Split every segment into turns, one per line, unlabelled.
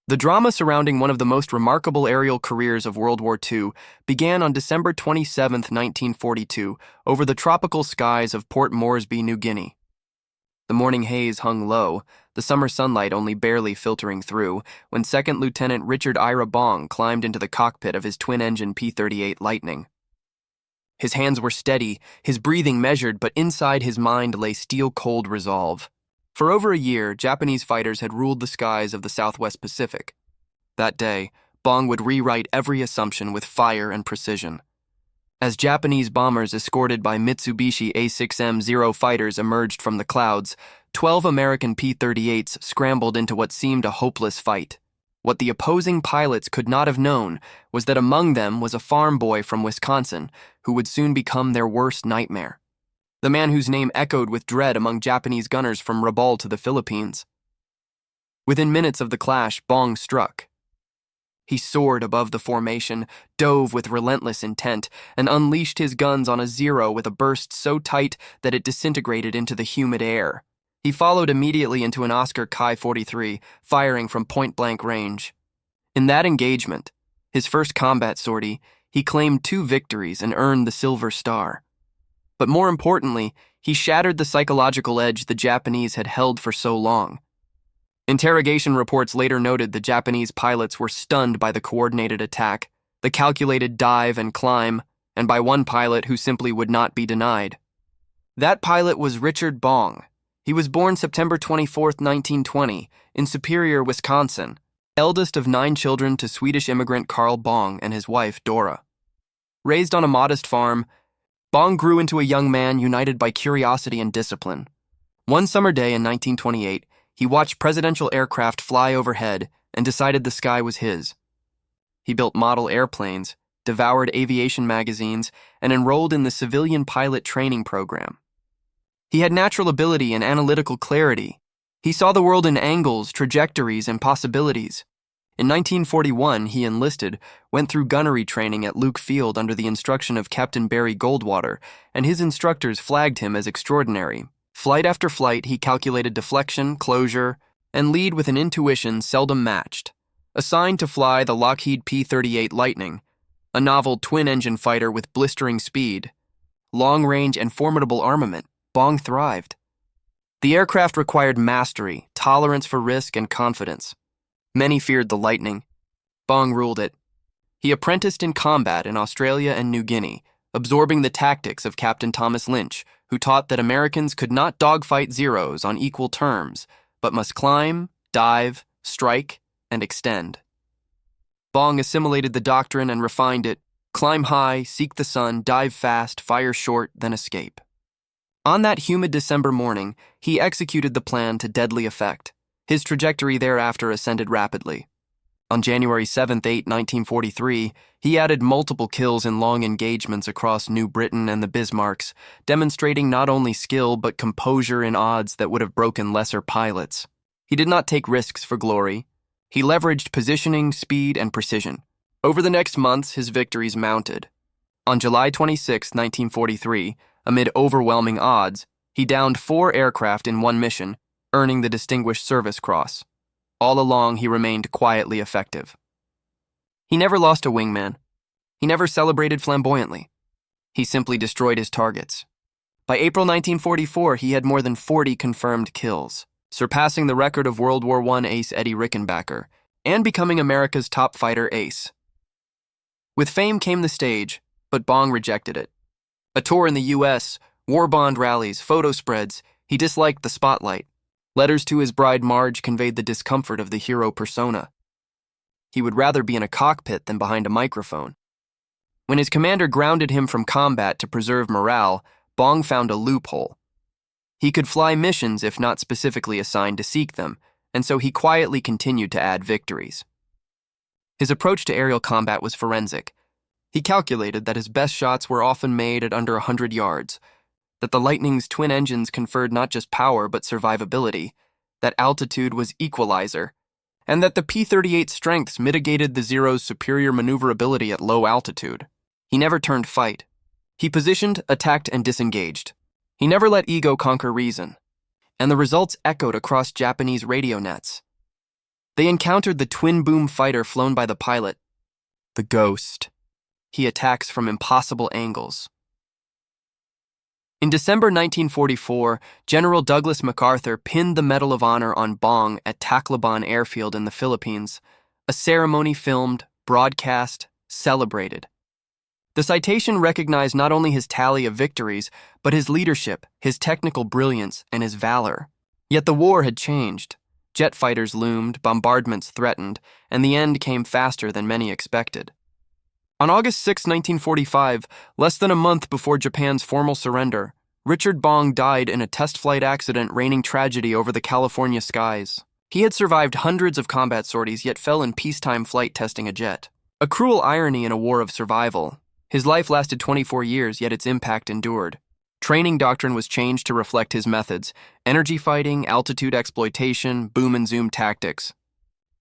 The drama surrounding one of the most remarkable aerial careers of World War II began on December 27, 1942, over the tropical skies of Port Moresby, New Guinea. The morning haze hung low, the summer sunlight only barely filtering through, when Second Lieutenant Richard Ira Bong climbed into the cockpit of his twin-engine P-38 Lightning. His hands were steady, his breathing measured, but inside his mind lay steel-cold resolve. For over a year, Japanese fighters had ruled the skies of the Southwest Pacific. That day, Bong would rewrite every assumption with fire and precision. As Japanese bombers escorted by Mitsubishi A6M Zero fighters emerged from the clouds, 12 American P-38s scrambled into what seemed a hopeless fight. What the opposing pilots could not have known was that among them was a farm boy from Wisconsin who would soon become their worst nightmare. The man whose name echoed with dread among Japanese gunners from Rabaul to the Philippines. Within minutes of the clash, Bong struck. He soared above the formation, dove with relentless intent, and unleashed his guns on a Zero with a burst so tight that it disintegrated into the humid air. He followed immediately into an Oscar Ki-43, firing from point-blank range. In that engagement, his first combat sortie, he claimed 2 victories and earned the Silver Star. But more importantly, he shattered the psychological edge the Japanese had held for so long. Interrogation reports later noted the Japanese pilots were stunned by the coordinated attack, the calculated dive and climb, and by one pilot who simply would not be denied. That pilot was Richard Bong. He was born September 24, 1920, in Superior, Wisconsin, eldest of 9 children to Swedish immigrant Carl Bong and his wife, Dora. Raised on a modest farm, Bong grew into a young man united by curiosity and discipline. One summer day in 1928, he watched presidential aircraft fly overhead and decided the sky was his. He built model airplanes, devoured aviation magazines, and enrolled in the civilian pilot training program. He had natural ability and analytical clarity. He saw the world in angles, trajectories, and possibilities. In 1941, he enlisted, went through gunnery training at Luke Field under the instruction of Captain Barry Goldwater, and his instructors flagged him as extraordinary. Flight after flight, he calculated deflection, closure, and lead with an intuition seldom matched. Assigned to fly the Lockheed P-38 Lightning, a novel twin-engine fighter with blistering speed, long range, and formidable armament, Bong thrived. The aircraft required mastery, tolerance for risk, and confidence. Many feared the Lightning. Bong ruled it. He apprenticed in combat in Australia and New Guinea, absorbing the tactics of Captain Thomas Lynch, who taught that Americans could not dogfight Zeros on equal terms, but must climb, dive, strike, and extend. Bong assimilated the doctrine and refined it: climb high, seek the sun, dive fast, fire short, then escape. On that humid December morning, he executed the plan to deadly effect. His trajectory thereafter ascended rapidly. On January 7-8, 1943, he added multiple kills in long engagements across New Britain and the Bismarcks, demonstrating not only skill but composure in odds that would have broken lesser pilots. He did not take risks for glory. He leveraged positioning, speed, and precision. Over the next months, his victories mounted. On July 26, 1943, amid overwhelming odds, he downed 4 aircraft in one mission, earning the Distinguished Service Cross. All along, he remained quietly effective. He never lost a wingman. He never celebrated flamboyantly. He simply destroyed his targets. By April 1944, he had more than 40 confirmed kills, surpassing the record of World War I ace Eddie Rickenbacker, and becoming America's top fighter ace. With fame came the stage, but Bong rejected it. A tour in the U.S., war bond rallies, photo spreads, he disliked the spotlight. Letters to his bride Marge conveyed the discomfort of the hero persona. He would rather be in a cockpit than behind a microphone. When his commander grounded him from combat to preserve morale, Bong found a loophole. He could fly missions if not specifically assigned to seek them, and so he quietly continued to add victories. His approach to aerial combat was forensic. He calculated that his best shots were often made at under 100 yards, that the Lightning's twin engines conferred not just power but survivability, that altitude was equalizer, and that the P-38's strengths mitigated the Zero's superior maneuverability at low altitude. He never turned fight. He positioned, attacked, and disengaged. He never let ego conquer reason, and the results echoed across Japanese radio nets. They encountered the twin-boom fighter flown by the pilot, the Ghost. He attacks from impossible angles. In December 1944, General Douglas MacArthur pinned the Medal of Honor on Bong at Tacloban Airfield in the Philippines, a ceremony filmed, broadcast, celebrated. The citation recognized not only his tally of victories, but his leadership, his technical brilliance, and his valor. Yet the war had changed. Jet fighters loomed, bombardments threatened, and the end came faster than many expected. On August 6, 1945, less than a month before Japan's formal surrender, Richard Bong died in a test flight accident raining tragedy over the California skies. He had survived hundreds of combat sorties, yet fell in peacetime flight testing a jet. A cruel irony in a war of survival. His life lasted 24 years, yet its impact endured. Training doctrine was changed to reflect his methods: energy fighting, altitude exploitation, boom and zoom tactics.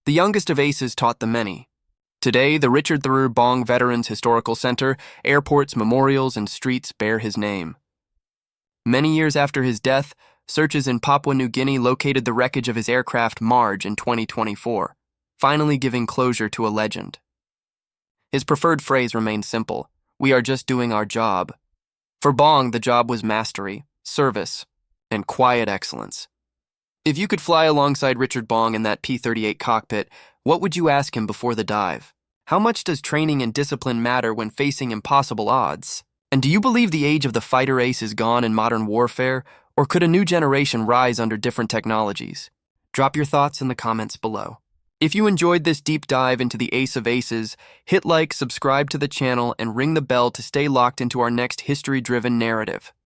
The youngest of aces taught the many. Today, the Richard III Bong Veterans Historical Center, airports, memorials, and streets bear his name. Many years after his death, searches in Papua New Guinea located the wreckage of his aircraft Marge in 2024, finally giving closure to a legend. His preferred phrase remained simple: "We are just doing our job." For Bong, the job was mastery, service, and quiet excellence. If you could fly alongside Richard Bong in that P-38 cockpit, what would you ask him before the dive? How much does training and discipline matter when facing impossible odds? And do you believe the age of the fighter ace is gone in modern warfare, or could a new generation rise under different technologies? Drop your thoughts in the comments below. If you enjoyed this deep dive into the Ace of Aces, hit like, subscribe to the channel, and ring the bell to stay locked into our next history-driven narrative.